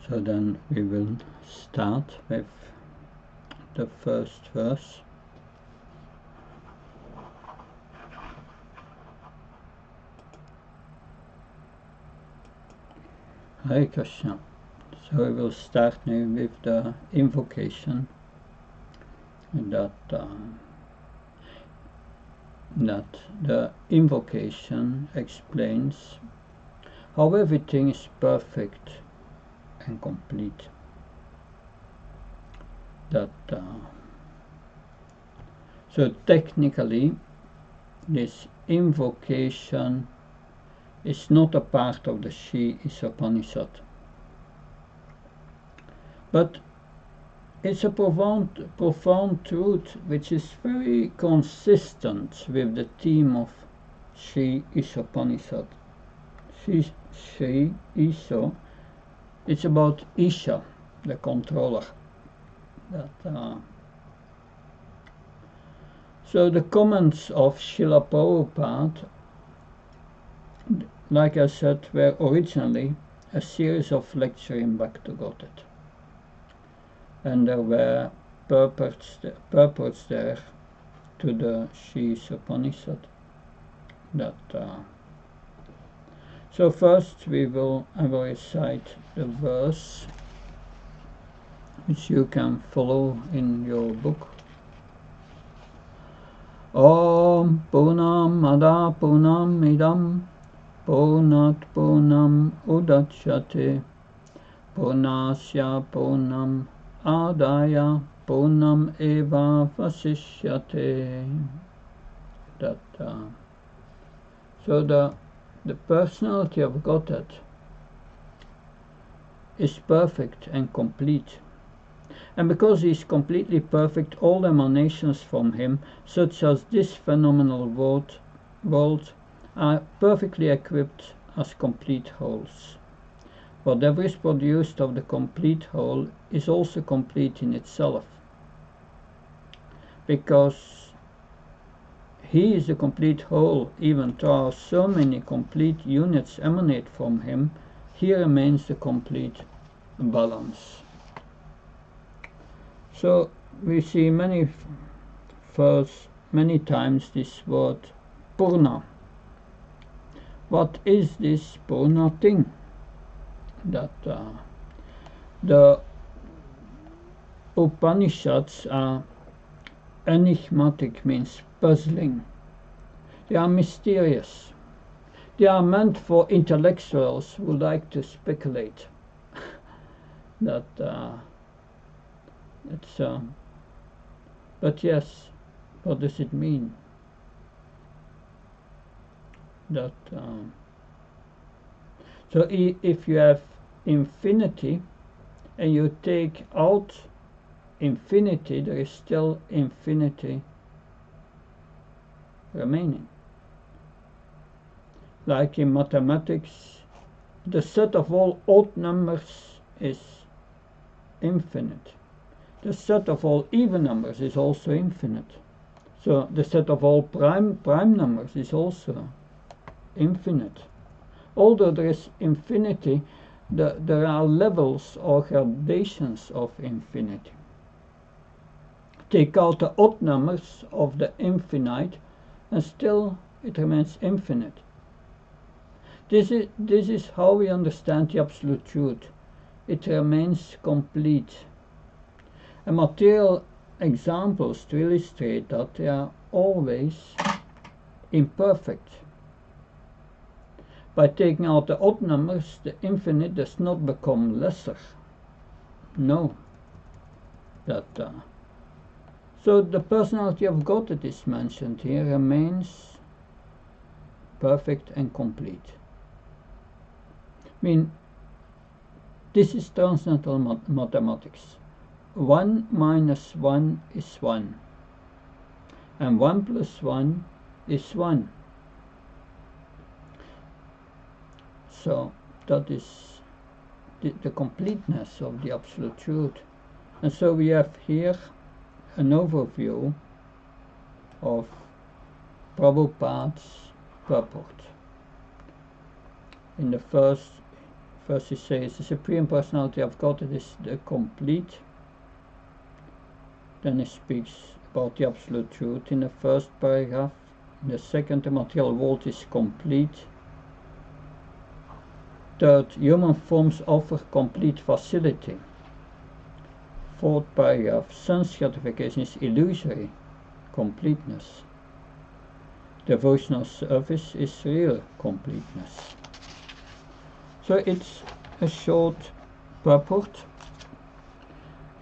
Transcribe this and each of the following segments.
So then we will start with the first verse. Hare Krishna. So we will start now with the invocation that the invocation explains how everything is perfect and complete. So technically this invocation is not a part of the Sri Upanishad, but it's a profound truth which is very consistent with the theme of Sri Upanishad. Sri Isha, it's about Isha, the controller. So the comments of Srila Prabhupada, like I said, were originally a series of lectures in Bhakti-Godhead. And there were purports there to the Sri Upanishad. So first I will recite the verse which you can follow in your book. Om Purnamada Purnamidam Purnat Purnam Udachyate Purnasya Purnam Adaya Purnam Eva Vasishyate. So the personality of Godhead is perfect and complete. And because he is completely perfect, all emanations from him, such as this phenomenal world, are perfectly equipped as complete wholes. Whatever is produced of the complete whole is also complete in itself. Because he is a complete whole, even though so many complete units emanate from him, he remains the complete balance. So we see many times this word Purna. What is this Purna thing? The Upanishads are enigmatic, means puzzling. They are mysterious. They are meant for intellectuals who like to speculate. But yes, what does it mean? So if you have infinity and you take out infinity, there is still infinity remaining. Like in mathematics, the set of all odd numbers is infinite. The set of all even numbers is also infinite. So the set of all prime numbers is also infinite. Although there is infinity, there are levels or gradations of infinity. Take out the odd numbers of the infinite and still it remains infinite. This is how we understand the absolute truth. It remains complete. And material examples to illustrate that they are always imperfect. By taking out the odd numbers, the infinite does not become lesser. No. So the personality of God that is mentioned here remains perfect and complete. I mean, this is transcendental mathematics. 1 minus 1 is 1. And 1 plus 1 is 1. So that is the completeness of the absolute truth. And so we have here an overview of Prabhupada's purport. In the first First he says the Supreme Personality of God is the complete. Then he speaks about the Absolute Truth in the first paragraph. In the second, the material world is complete. Third, human forms offer complete facility. Fourth paragraph, sense gratification is illusory completeness. Devotional service is real completeness. So it's a short purport.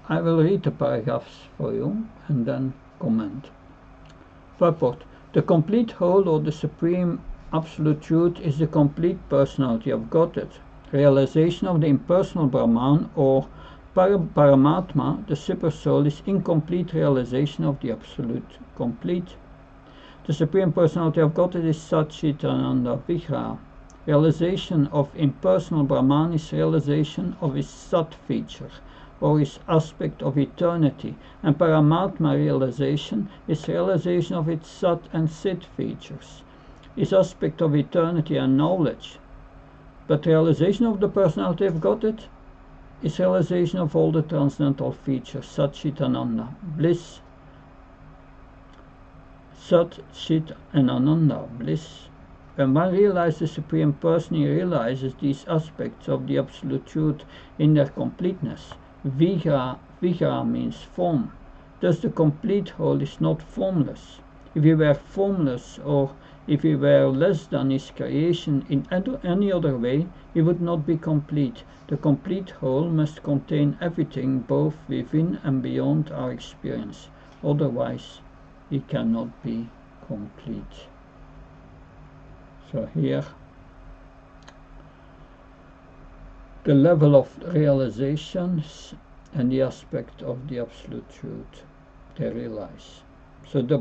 I will read the paragraphs for you and then comment. Purport. The complete whole or the supreme absolute truth is the complete personality of Godhead. Realization of the impersonal Brahman or Paramatma, the Supersoul, is incomplete realization of the absolute complete. The Supreme Personality of Godhead is Sat Chit Ananda Vigraha. Realization of impersonal Brahman is realization of his Sat feature, or his aspect of eternity, and Paramatma realization is realization of its Sat and Sit features, his aspect of eternity and knowledge. But realization of the Personality of Godhead is realization of all the transcendental features, Sat Chit Ananda, bliss, Sat Chit and Ananda, bliss. When one realizes the Supreme Person, he realizes these aspects of the Absolute Truth in their completeness. Vigraha means form. Thus the complete whole is not formless. If he were formless, or if he were less than his creation in any other way, he would not be complete. The complete whole must contain everything both within and beyond our experience. Otherwise, he cannot be complete. So here, the level of realizations and the aspect of the Absolute Truth they realize. So the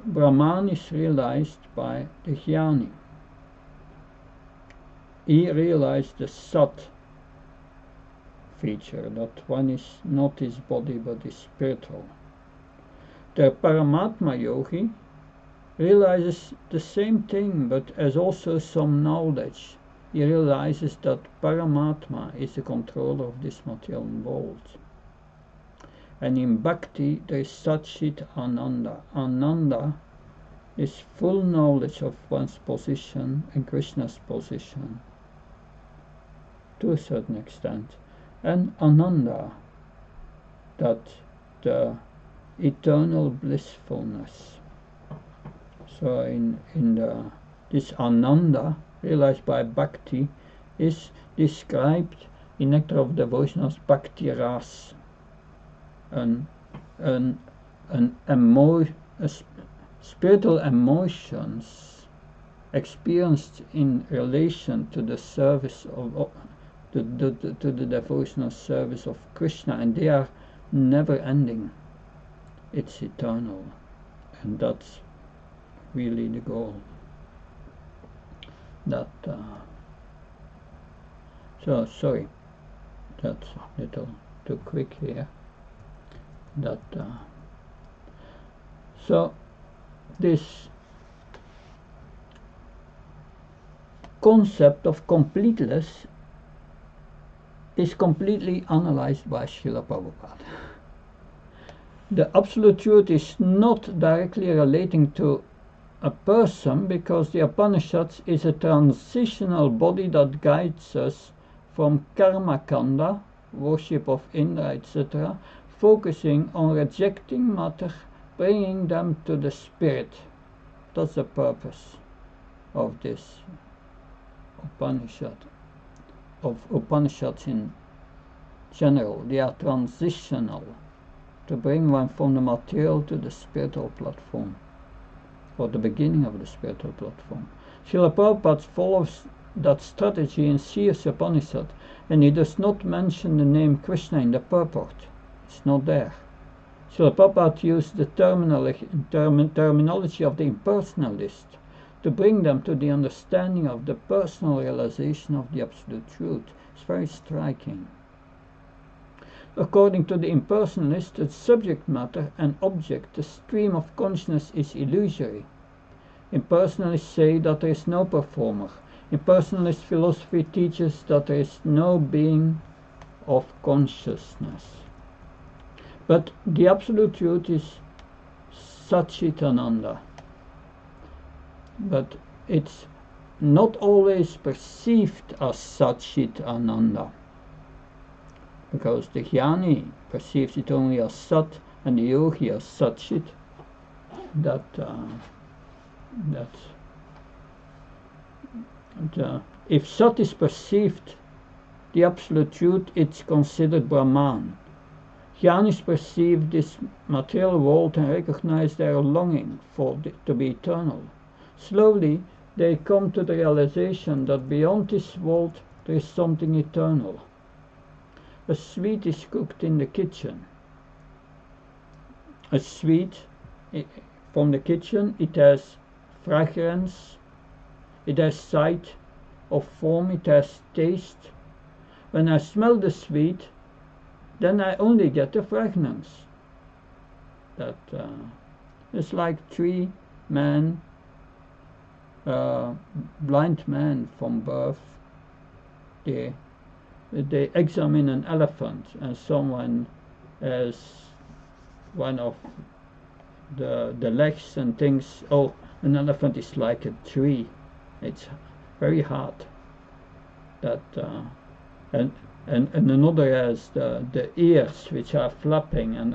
Brahman is realized by the Jnani. He realized the Sat feature, that one is not his body but is spiritual. The Paramatma yogi realizes the same thing but has also some knowledge. He realizes that Paramatma is the controller of this material world. And in Bhakti there is Sat Chit Ananda. Ananda is full knowledge of one's position and Krishna's position to a certain extent. And Ananda, that the eternal blissfulness. So this Ananda, realized by Bhakti, is described in Nectar of Devotion as Bhakti Ras, spiritual emotions experienced in relation to the service of to the devotional service of Krishna, and they are never ending. It's eternal, and that's really the goal. That so sorry, that's a little too quick here. That so this concept of completeness is completely analyzed by Srila Prabhupada. The Absolute Truth is not directly relating to a person, because the Upanishads is a transitional body that guides us from karma kanda, worship of Indra, etc., focusing on rejecting matter, bringing them to the spirit. That's the purpose of this Upanishad, of Upanishads in general. They are transitional, to bring one from the material to the spiritual platform, or the beginning of the spiritual platform. Srila Prabhupada follows that strategy in Siyas Upanishad, and he does not mention the name Krishna in the purport. It's not there. Srila Prabhupada used the terminology of the impersonalist to bring them to the understanding of the personal realization of the Absolute Truth. It's very striking. According to the impersonalist, the subject matter and object, the stream of consciousness, is illusory. Impersonalists say that there is no performer. Impersonalist philosophy teaches that there is no being of consciousness. But the absolute truth is Satchitananda. But it's not always perceived as Satchitananda, because the jnani perceives it only as Sat and the yogi as Satchit. If Sat is perceived, the absolute truth, it's considered Brahman. Jnanis perceive this material world and recognize their longing to be eternal. Slowly, they come to the realization that beyond this world there is something eternal. A sweet is cooked in the kitchen. A sweet from the kitchen, it has fragrance, it has sight of form, it has taste. When I smell the sweet, then I only get the fragrance. It's like three men, blind men from birth. They examine an elephant, and someone has one of the legs and thinks, oh, an elephant is like a tree. It's very hard. And another has the ears which are flapping, and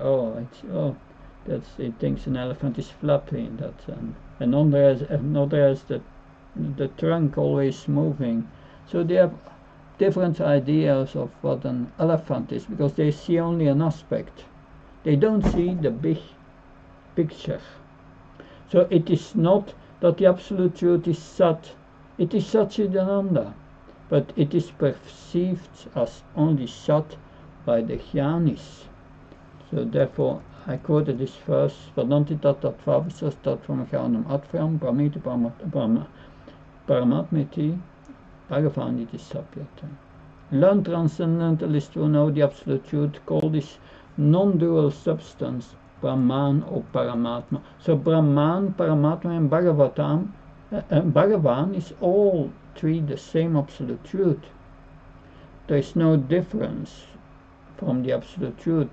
it thinks an elephant is flapping. Another has the trunk always moving. So they have different ideas of what an elephant is, because they see only an aspect. They don't see the big picture. So it is not that the absolute truth is Sat. It is Satchitananda, but it is perceived as only Sat by the jnanis. So therefore I quoted this verse, Vadanti tat tvavasas tat pramachanam atvaram brahmiti paramatmiti bhagavaniti sapyate. Learned transcendentalists will know the absolute truth, call this non-dual substance Brahman or Paramatma. So Brahman, Paramatma and Bhagavan is all three the same absolute truth. There is no difference from the absolute truth.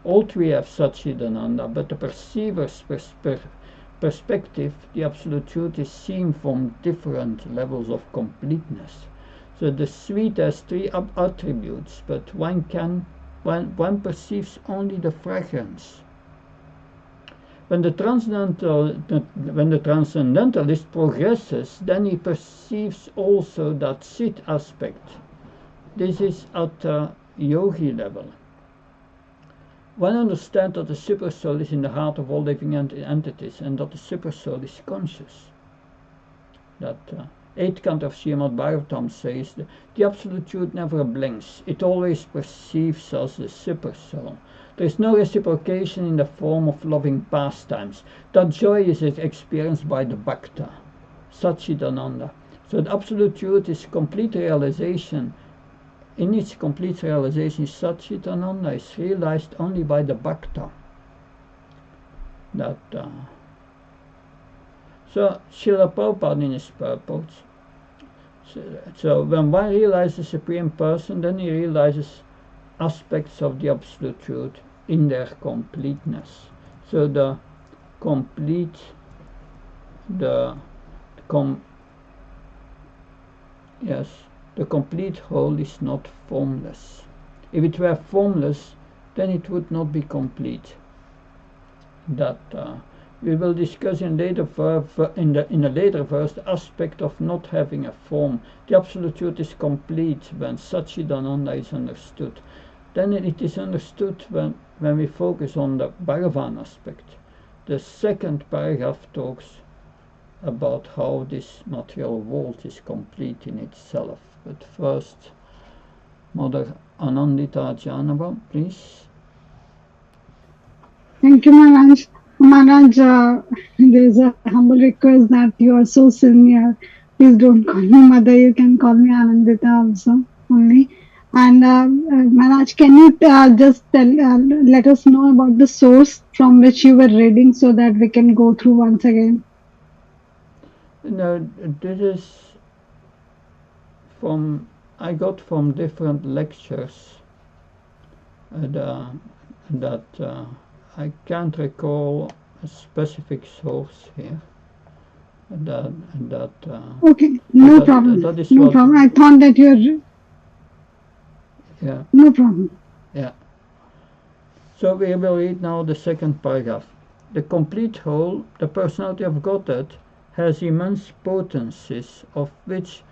All three have Satchitananda, but the perceiver's perspective, the absolute truth is seen from different levels of completeness. So the sweet has three attributes, but one perceives only the fragrance. When the transcendentalist progresses, then he perceives also that Sit aspect. This is at the yogi level. One understands that the supersoul is in the heart of all living entities, and that the supersoul is conscious. That 8th canto of Srimad Bhagavatam says the absolute truth never blinks. It always perceives as the supersoul. There is no reciprocation in the form of loving pastimes. That joy is experienced by the Bhakta, Satchitananda. So the absolute truth is complete realization. In its complete realization, Satchitananda is realized only by the Bhakta. So Srila Prabhupada in his purports. So when one realizes the Supreme Person, then he realizes aspects of the absolute truth in their completeness. So the complete whole is not formless. If it were formless, then it would not be complete. We will discuss in a later verse the aspect of not having a form. The absolute truth is complete when Satchitananda is understood. Then it is understood when we focus on the Bhagavan aspect. The second paragraph talks about how this material world is complete in itself. But first, Mother Anandita Janava, please. Thank you, Maharaj. Maharaj, there is a humble request that you are so senior. Please don't call me Mother. You can call me Anandita also only. And Maharaj, can you just let us know about the source from which you were reading so that we can go through once again? No, this is from different lectures that I can't recall a specific source here. Okay, no problem. That is No what. problem. I thought that you're. Yeah. No problem. Yeah. So we will read now the second paragraph. The complete whole, the personality of Godhead, has immense potencies, of which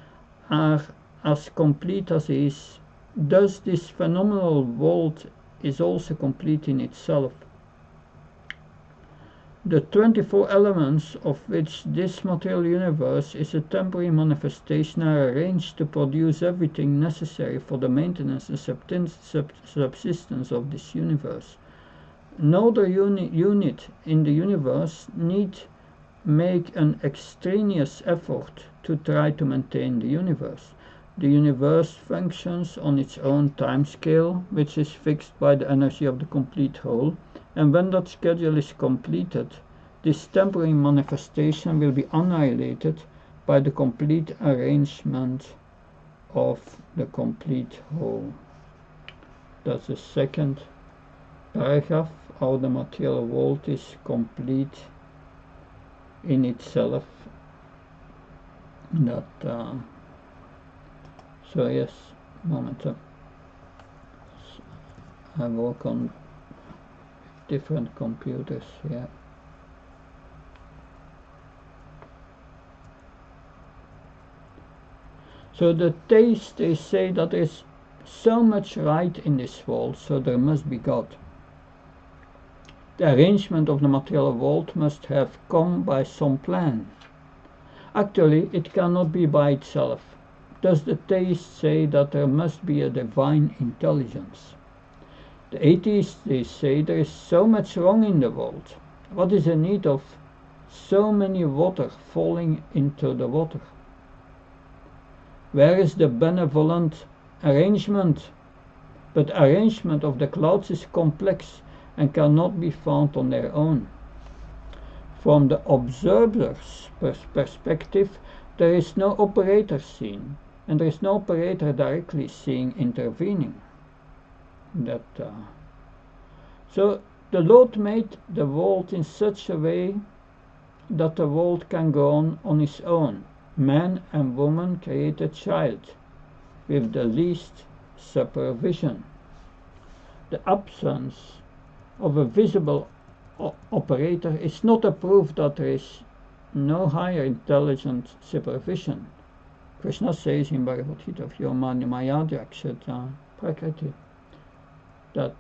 are as complete as he is. Thus this phenomenal world is also complete in itself. The 24 elements of which this material universe is a temporary manifestation are arranged to produce everything necessary for the maintenance and subsistence of this universe. No other unit in the universe need make an extraneous effort to try to maintain the universe. The universe functions on its own time scale, which is fixed by the energy of the complete whole, and when that schedule is completed, this temporary manifestation will be annihilated by the complete arrangement of the complete whole. That's the second paragraph, how the material world is complete in itself. So yes, moment. I work on different computers here. So the taste, they say that there is so much right in this world, so there must be God. The arrangement of the material world must have come by some plan. Actually, it cannot be by itself. Thus the theists say that there must be a divine intelligence. The atheists, they say there is so much wrong in the world. What is the need of so many water falling into the water? Where is the benevolent arrangement? But arrangement of the clouds is complex and cannot be found on their own. From the observer's perspective, there is no operator seen, and there is no operator directly seeing intervening. So the Lord made the world in such a way that the world can go on its own. Man and woman create a child with the least supervision. The absence of a visible operator is not a proof that there is no higher intelligent supervision. Krishna says in Bhagavad Gita, Vyomani Mayadhyakshata Prakriti, that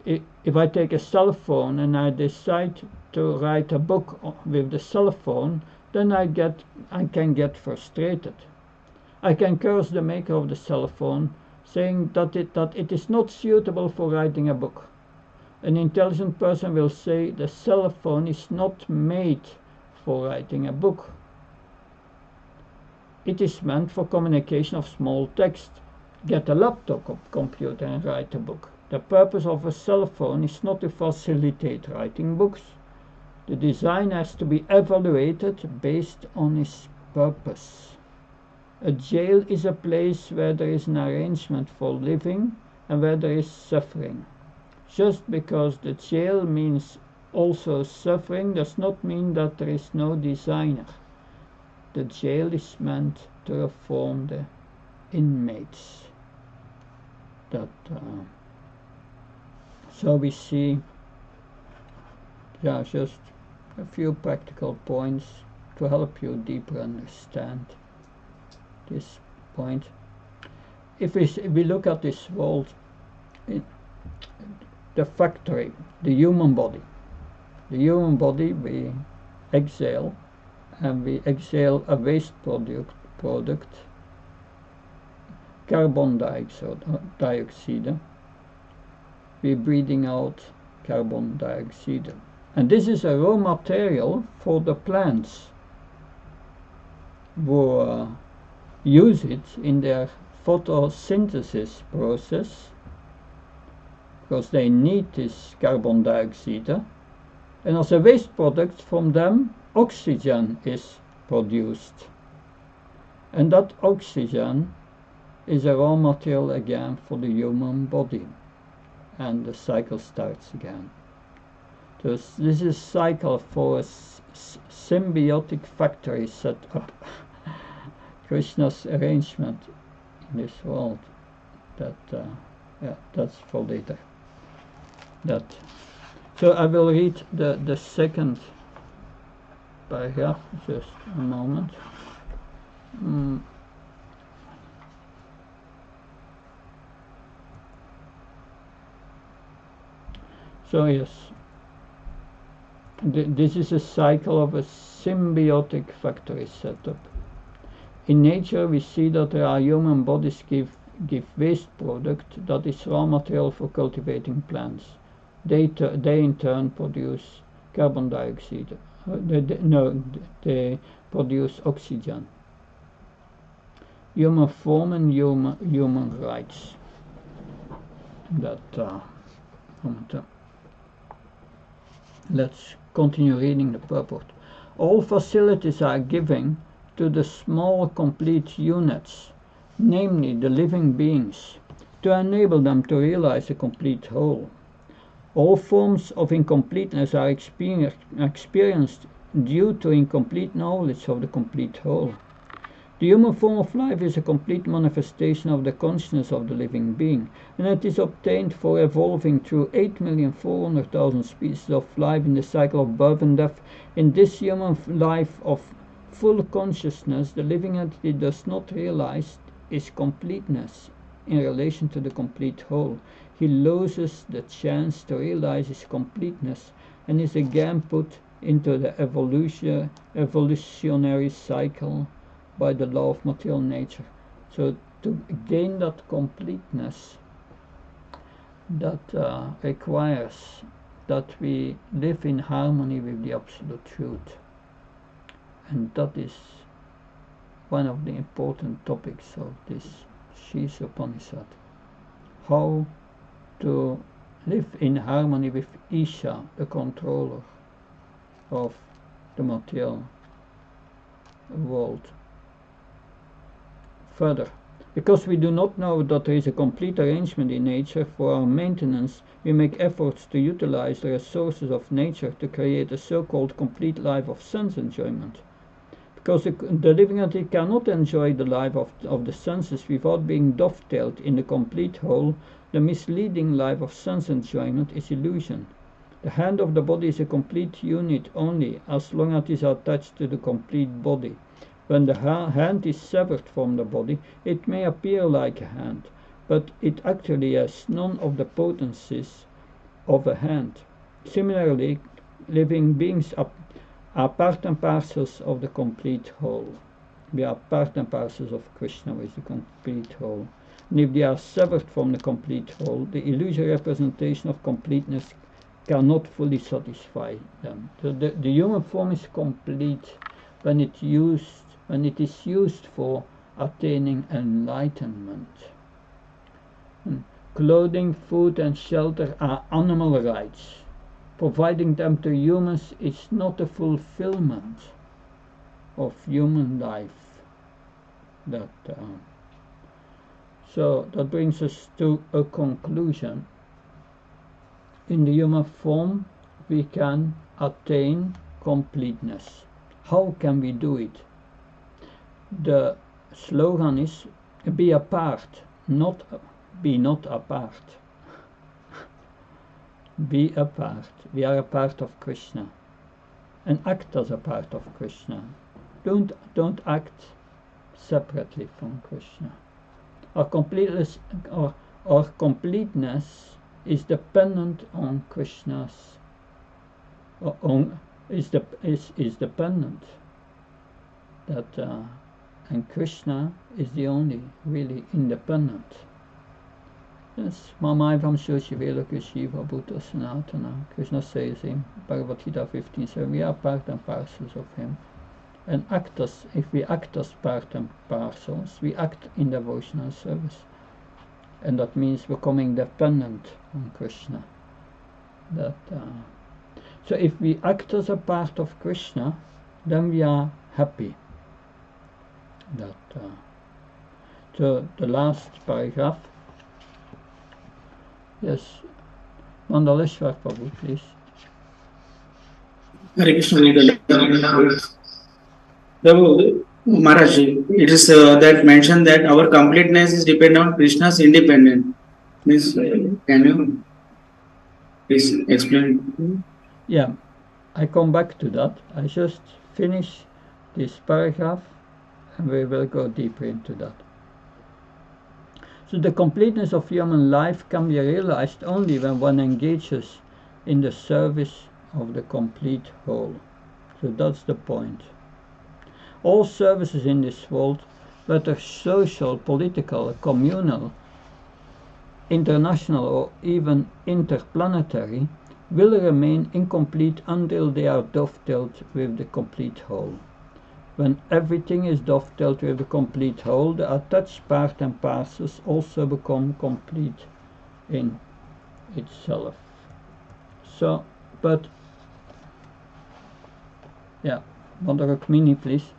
if I take a cell phone and I decide to write a book with the cell phone, then I can get frustrated. I can curse the maker of the cell phone, saying that it is not suitable for writing a book. An intelligent person will say the cell phone is not made for writing a book. It is meant for communication of small text. Get a laptop computer and write a book. The purpose of a cell phone is not to facilitate writing books. The design has to be evaluated based on its purpose. A jail is a place where there is an arrangement for living and where there is suffering. Just because the jail means also suffering does not mean that there is no designer. The jail is meant to reform the inmates. So we see just a few practical points to help you deeper understand this point. If we look at this world, the factory, the human body, we exhale, and we exhale a waste product, carbon dioxide. We're breathing out carbon dioxide. And this is a raw material for the plants who use it in their photosynthesis process, because they need this carbon dioxide. And as a waste product from them, oxygen is produced. And that oxygen is a raw material again for the human body, and the cycle starts again. So this is cycle for a symbiotic factory set up. Krishna's arrangement in this world. That's for later. So I will read the second paragraph, just a moment. So yes, this is a cycle of a symbiotic factory setup. In nature we see that there are human bodies give waste product that is raw material for cultivating plants. They in turn produce carbon dioxide. They produce oxygen. Human form and human rights. Let's continue reading the purport. All facilities are given to the small complete units, namely the living beings, to enable them to realize a complete whole. All forms of incompleteness are experienced due to incomplete knowledge of the complete whole. The human form of life is a complete manifestation of the consciousness of the living being, and it is obtained for evolving through 8,400,000 species of life in the cycle of birth and death. In this human life of full consciousness, the living entity does not realize his completeness in relation to the complete whole. He loses the chance to realize his completeness and is again put into the evolutionary cycle by the law of material nature. So to gain that completeness, that requires that we live in harmony with the absolute truth. And that is one of the important topics of this Shisa Upanishad. How to live in harmony with Isha, the controller of the material world. Further, because we do not know that there is a complete arrangement in nature for our maintenance, we make efforts to utilize the resources of nature to create a so-called complete life of sense enjoyment. Because the living entity cannot enjoy the life of the senses without being dovetailed in the complete whole, the misleading life of sense enjoyment is illusion. The hand of the body is a complete unit only as long as it is attached to the complete body. When the hand is severed from the body, it may appear like a hand, but it actually has none of the potencies of a hand. Similarly, living beings are part and parcels of the complete whole. We are part and parcels of Krishna, which is the complete whole. And if they are severed from the complete whole, the illusory representation of completeness cannot fully satisfy them. So the human form is complete when it is used for attaining enlightenment. Clothing, food and shelter are animal rights. Providing them to humans is not a fulfillment of human life. So that brings us to a conclusion. In the human form we can attain completeness. How can we do it? The slogan is be apart, be not apart. Be a part. We are a part of Krishna, and act as a part of Krishna. Don't act separately from Krishna. Our completeness is dependent on Krishna's. Is dependent that and Krishna is the only really independent. Yes, Mamaivam Shoshivelaka Shiva Bhuta Sanatana. Krishna says in Bhagavad Gita 15:7, we are part and parcels of him. And if we act as part and parcels, we act in devotional service. And that means becoming dependent on Krishna. So if we act as a part of Krishna, then we are happy. That to the last paragraph. Yes, Mandaleshwar Prabhu, please. Hare Krishna. Prabhu, Maharaj, it is that mentioned that our completeness is dependent on Krishna's independence. Means, can you please explain? Yeah, I come back to that. I just finish this paragraph and we will go deeper into that. So the completeness of human life can be realized only when one engages in the service of the complete whole. So that's the point. All services in this world, whether social, political, communal, international or even interplanetary, will remain incomplete until they are dovetailed with the complete whole. When everything is dovetailed with the complete whole, the attached part and parcels also become complete in itself. So, but, yeah, Mother Rukmini, please.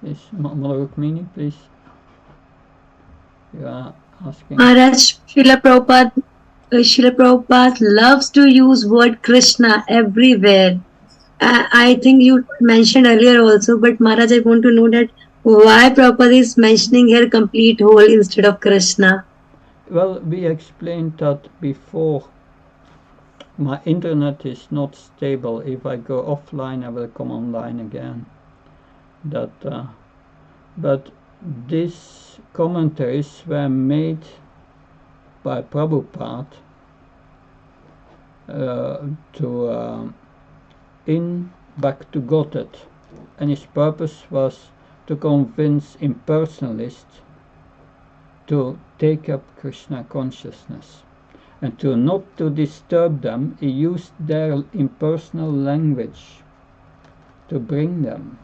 Yes, Mother Rukmini, please. You are asking. Maharaj, Srila Prabhupada loves to use word Krishna everywhere. I think you mentioned earlier also, but Maharaj, I want to know that why Prabhupada is mentioning here complete whole instead of Krishna. Well, we explained that before. My internet is not stable. If I go offline, I will come online again. But these commentaries were made by Prabhupada in Back to Godhead, and his purpose was to convince impersonalists to take up Krishna consciousness. And not to disturb them, he used their impersonal language to bring them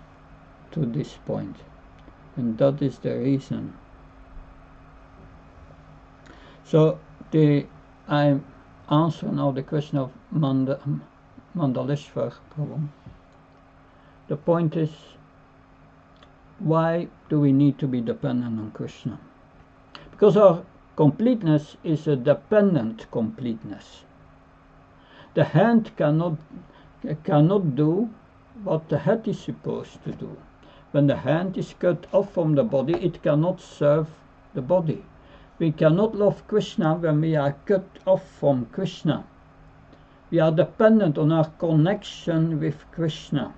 to this point. And that is the reason. So I answer now the question of Mandaleshwar problem. The point is, why do we need to be dependent on Krishna? Because our completeness is a dependent completeness. The hand cannot do what the head is supposed to do. When the hand is cut off from the body, it cannot serve the body. We cannot love Krishna when we are cut off from Krishna. We are dependent on our connection with Krishna,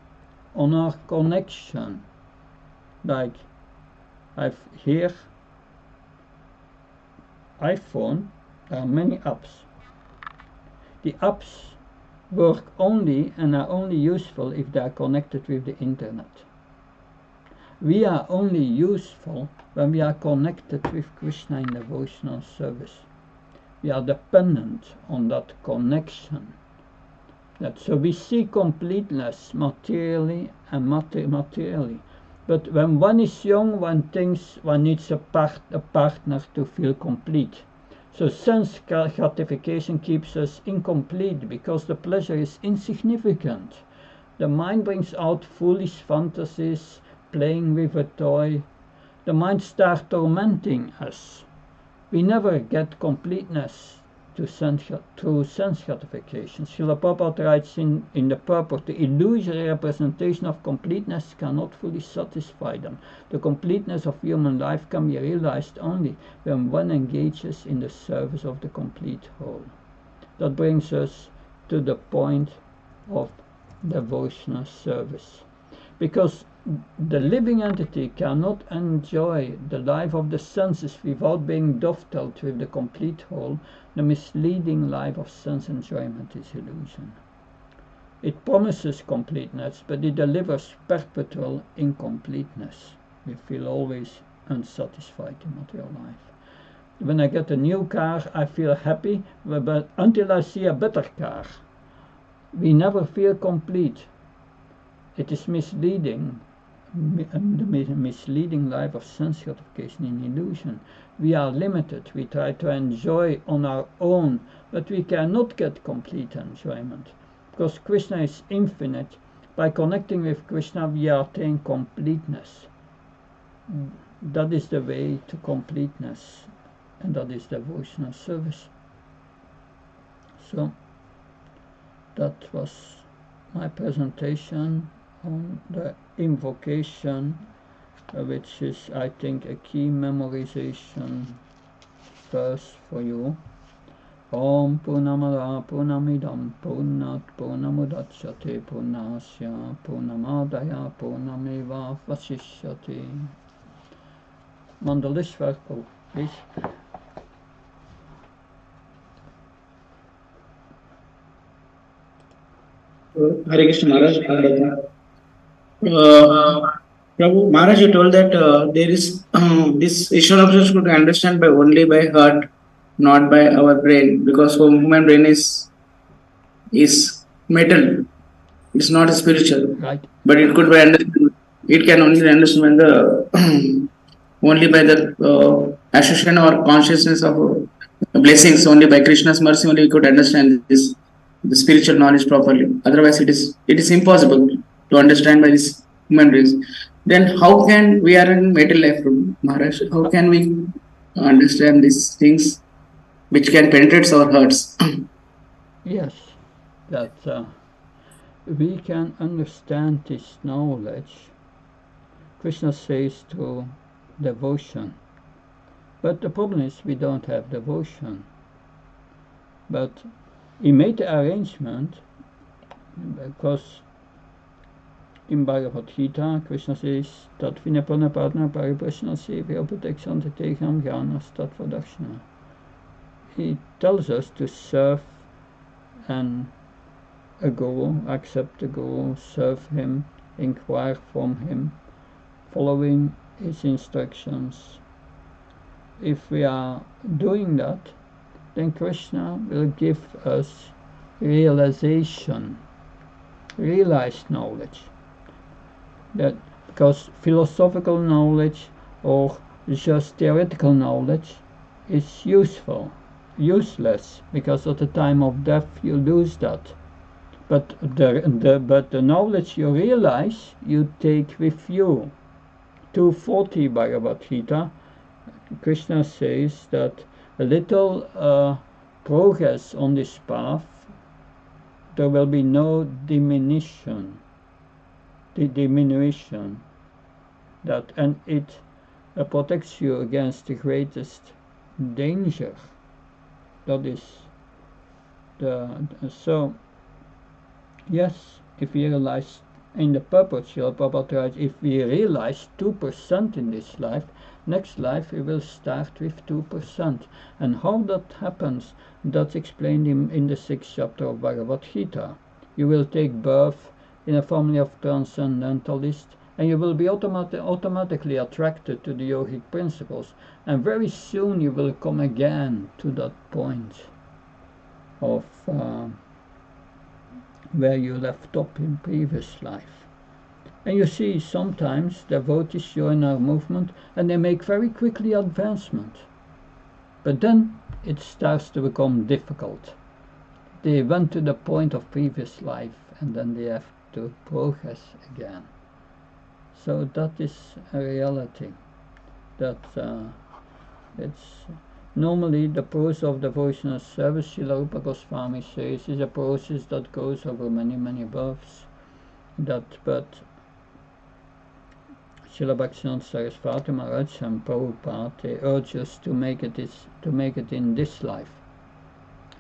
on our connection. Like I've here iPhone, there are many apps. The apps work only and are only useful if they are connected with the internet. We are only useful when we are connected with Krishna in devotional service. We are dependent on that connection. So we see completeness materially and materially. But when one is young, one thinks one needs a partner to feel complete. So sense gratification keeps us incomplete because the pleasure is insignificant. The mind brings out foolish fantasies, playing with a toy. The mind starts tormenting us. We never get completeness through sense gratification. Srila Prabhupada writes in the purport, the illusory representation of completeness cannot fully satisfy them. The completeness of human life can be realized only when one engages in the service of the complete whole. That brings us to the point of devotional service. Because the living entity cannot enjoy the life of the senses without being dovetailed with the complete whole. The misleading life of sense enjoyment is illusion. It promises completeness, but it delivers perpetual incompleteness. We feel always unsatisfied in material life. When I get a new car, I feel happy, but until I see a better car, we never feel complete. It is misleading. The misleading life of sense gratification in illusion. We are limited. We try to enjoy on our own, but we cannot get complete enjoyment. because Krishna is infinite. By connecting with Krishna, we attain completeness. That is the way to completeness, and that is devotional service. So, that was my presentation on the invocation, which is, I think, a key memorization verse for you. Om Purnamada Purnamidam Purnat Purnamudachyate Purnasya Purnamadaya Purnameva Vasishyate. Mandalishwar, please. Hare Krishna Maharaj. Prabhu Maharaj, you told that there is this Ishvara could understand by only by heart, not by our brain, because human brain is metal. It's not spiritual, Right. but it could be understood. It can only understand when the only by the association or consciousness of blessings. Only by Krishna's mercy, only we could understand this the spiritual knowledge properly. Otherwise, it is impossible to understand by this human race. Then how can we are in metal life, Maharaj? How can we understand these things which can penetrate our hearts? Yes, that we can understand this knowledge. Krishna says through devotion. But the problem is we don't have devotion. But he made the arrangement because in Bhagavad Gita, Krishna says that Vinapana Partner Pariprashna Sevya Protection Tegam Jnanas Tattva Dakshina. He tells us to serve and a guru, accept the guru, serve him, inquire from him, following his instructions. If we are doing that, then Krishna will give us realization, realized knowledge. That because philosophical knowledge or just theoretical knowledge is useless, because at the time of death you lose that. But the knowledge you realize, you take with you. 240 Bhagavad Gita, Krishna says that a little progress on this path, there will be no diminution. That, and it protects you against the greatest danger. That is so. Yes, if we realize in the purpose, if we realize 2% in this life, next life we will start with 2%. And how that happens, that's explained in the 6th chapter of Bhagavad Gita. You will take birth in a family of transcendentalists, and you will be automatically attracted to the yogic principles. And very soon you will come again to that point of where you left off in previous life. And you see, sometimes devotees join our movement and they make very quickly advancement. But then it starts to become difficult. They went to the point of previous life and then they have to progress again. So that is a reality. That it's normally the process of devotional service, Srila Rupa Goswami says, is a process that goes over many births. But Srila Bhaktivinoda Saraswati Maharaj and Prabhupada, they urge us to make it in this life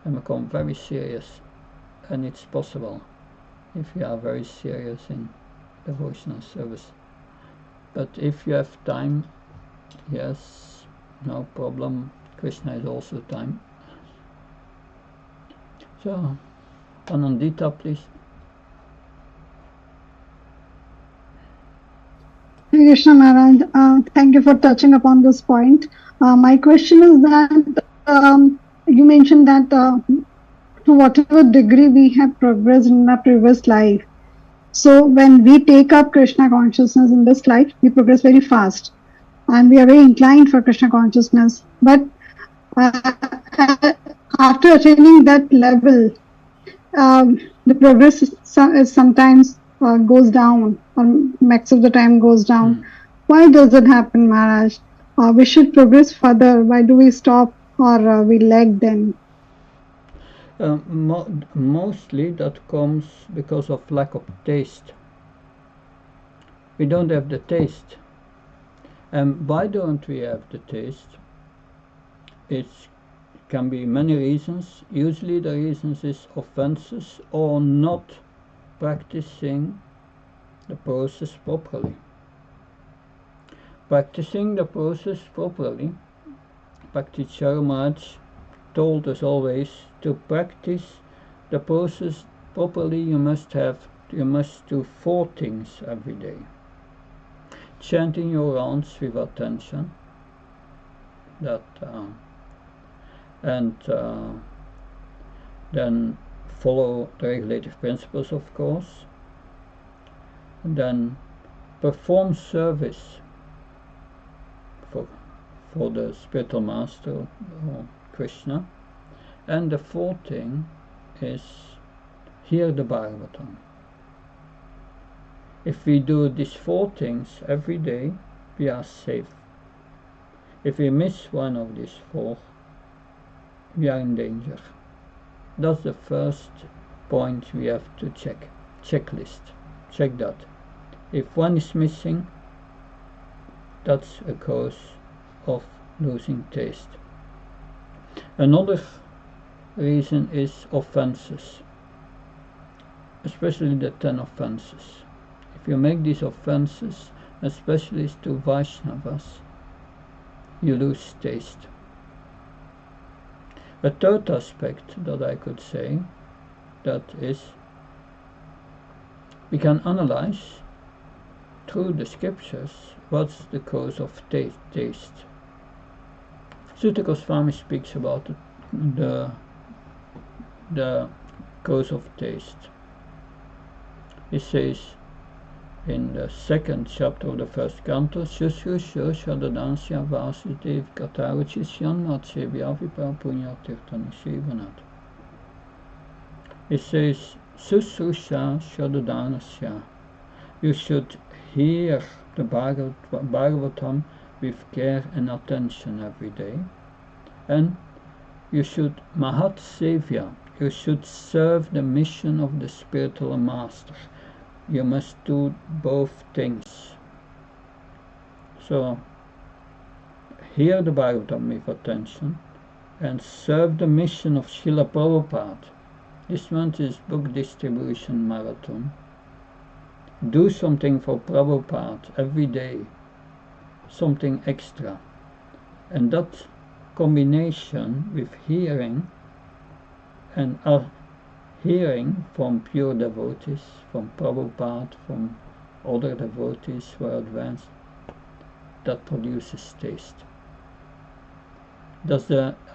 and become very serious. And it's possible if you are very serious in devotional service. But if you have time, yes, no problem. Krishna is also time. So, Anandita, please. Hare Krishna Maharaj, thank you for touching upon this point. My question is that you mentioned that to whatever degree we have progressed in our previous life, so when we take up Krishna consciousness in this life, we progress very fast and we are very inclined for Krishna consciousness. But after attaining that level, the progress is sometimes goes down, or max of the time goes down. Why does it happen, Maharaj? We should progress further. Why do we stop, or we lag then? Mostly that comes because of lack of taste. We don't have the taste. And why don't we have the taste? It can be many reasons. Usually the reasons is offenses or not practicing the process properly. Practicing the process properly, Bhakti Maharaj told us always to practice the process properly. You must do 4 things every day. Chanting your rounds with attention, and then follow the regulative principles, of course, and then perform service for the spiritual master or Krishna. And the 4th thing is hear the Bhagavatam. If we do these 4 things every day, we are safe. If we miss one of these 4, we are in danger. That's the first point we have to check. Checklist. Check that. If one is missing, that's a cause of losing taste. Another reason is offenses, especially the 10 offenses. If you make these offenses, especially to Vaishnavas, you lose taste. A third aspect that I could say, that is, we can analyze through the scriptures what's the cause of taste. Sutta Goswami speaks about the cause of taste. He says in the 2nd chapter of the 1st canto, Shushusho Shadadansya Vasudev Katavachishyan Matsevya Vipapunya Tirtanishivanat. He says, Sususha Shadadanasya. You should hear the Bhagavatam with care and attention every day. And you should Mahat Sevya. You should serve the mission of the spiritual master. You must do both things. So, hear the Bhagavatam with attention and serve the mission of Srila Prabhupada. This month is book distribution marathon. Do something for Prabhupada every day, something extra. And that combination with hearing and hearing from pure devotees, from Prabhupada, from other devotees who are advanced, that produces taste.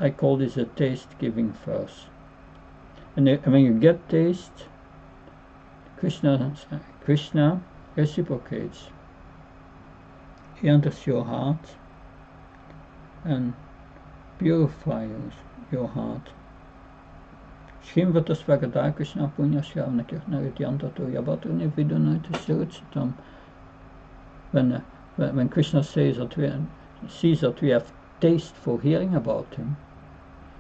I call this a taste-giving verse. And when you get taste, Krishna reciprocates. He enters your heart and purifies your heart. Shrimvata Svagata Krishna Punya Shravana Kirtana Rityanta to Yabatru Nividana to Sirutsatam. When Krishna sees that we have taste for hearing about him,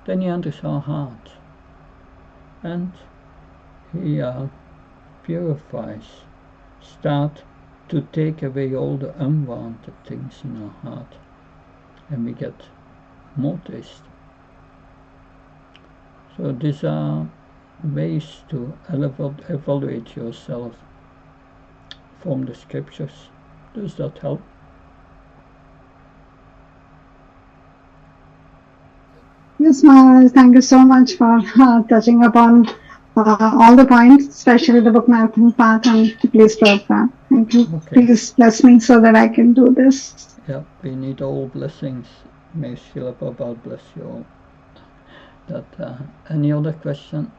then he enters our heart and he purifies, start to take away all the unwanted things in our heart, and we get more taste. So these are ways to evaluate yourself from the scriptures. Does that help? Yes, Maharaj, thank you so much for touching upon all the points, especially the book marathon part, and please Prabhupada. Thank you. Okay. Please bless me so that I can do this. Yeah, we need all blessings. May Srila Prabhupada bless you all. Any other question?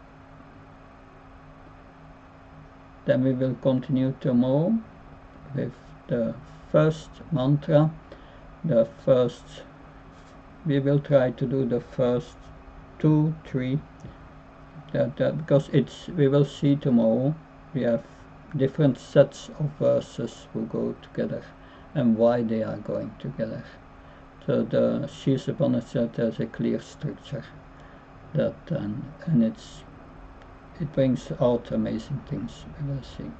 Then we will continue tomorrow with the first mantra. We will try to do the first 2, 3 because we will see tomorrow, we have different sets of verses who go together and why they are going together. So the Shis Upanishad has a clear structure that and it brings out amazing things. We will see.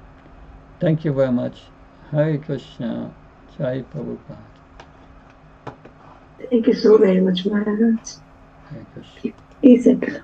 Thank you very much. Hare Krishna. Jai Prabhupada. Thank you so very much, Maharaj. Hare Krishna. Please settle.